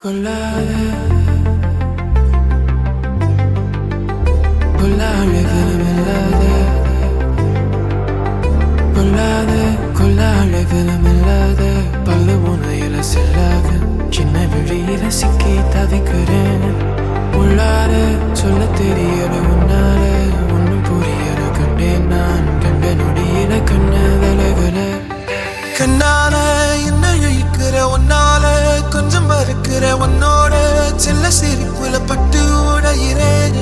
Collare, collare, fenomellate. Collare, collare, fenomellate. பல்லு உனையில செல்லாக சின்ன விழியில சிக்கி தவிக்கிறேன். உள்ளார சொல்ல தெரியல உன்னால ஒன்னும் புரியல. கண்டேன் நான் கண்ட நொடியில கண்ண விலகல. கண்ணால என்ன இழுக்கிற உன்னால கொஞ்சம் மறுக்கிற உன்னோட செல்ல சிரிப்புல பட்டு உடையிறேன்.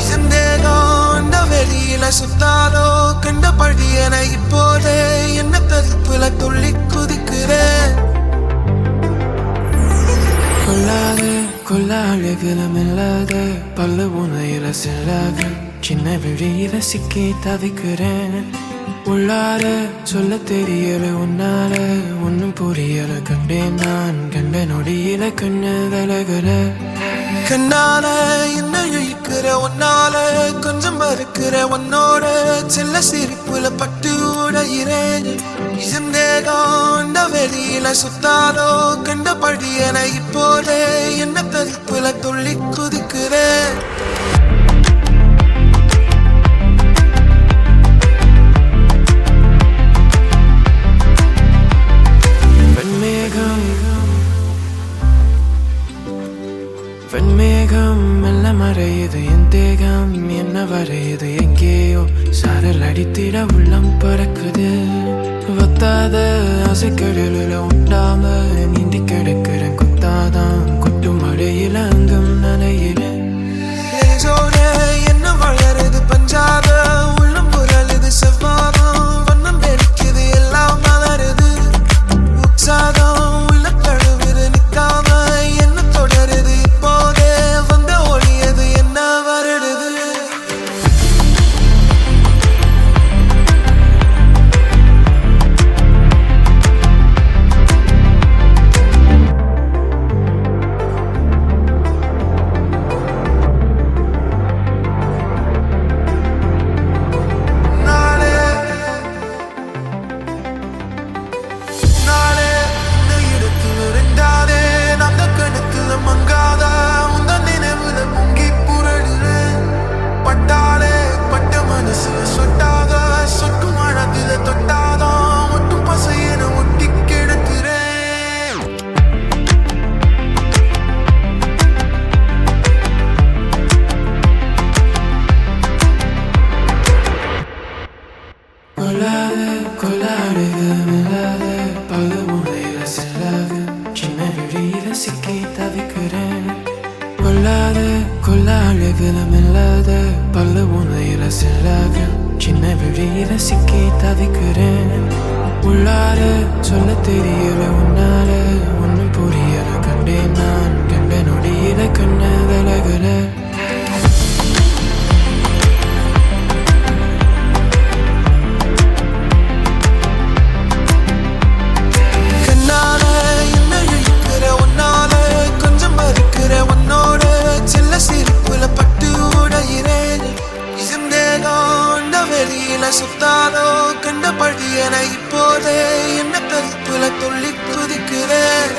சந்தேகம் வெளியில சுத்தாலோ கண்ட பழியன இப்போதே என்ன தடுப்புல துள்ளி குதிக்கிறேன். கொள்ளாத கொள்ளாத விலமில்லாத பல்லு உனையில செல்லாக சின்ன விழியில சிக்கி தவிக்கிறேன். உள்ளார சொல்ல தெரியல உன்னால ஒன்னும் புரியல. கண்டேன் நான் கண்ட நொடியில கண்ண விலகல. கண்ணால என்ன இழுக்கிற உன்னால கொஞ்சம் மறுக்கிற உன்னோட செல்ல சிரிப்புல பட்டு உடையிறேன். சந்தேகம் வெளியில சுத்தாலோ கண்ட பழியன இப்போதே என்ன தடுப்புல துள்ளி குதிக்கிறேன். வெண்மேகம் மெல்ல மறையுது என் தேகம் என்ன வரையுது எங்கேயோ சாரல் அடித்திட உள்ளம் பறக்குது. வத்தாத ஆசைக்கடலில் உண்டாம நீந்தி கிடக்கிறேன். குத்தாதான் கொட்டும் மழையில அங்கும் நனையிறேன். என்ன வளருது பஞ்சாத உள்ளம் புரளுது செவ்வாதம் வண்ணம் தெரிக்குது எல்லாம் மலருது. உற்சாகம் உள்ள கழுவுது நிற்காம என்ன தொடருது இப்போதே வந்த ஒளியது என்ன வருடுது. கொள்ளாத விலமில்லாத பல்லு உனையில செல்லாக சின்ன விழியில சிக்கி தவிக்கிறேன். கொள்ளாத கொள்ளாத விலமில்லாத பல்லு உனையில செல்லாக சின்ன விழியில சிக்கி தவிக்கிறேன். உள்ளார சொல்ல தெரியல உன்னால ஒன்னும் புரியல. கண்டேன் நான் கண்ட நொடியில கண்ண விலகல. சுத்தாலோ கண்ட பழியன இப்போதே என்ன தடுப்புல துள்ளி குதிக்கிறேன்.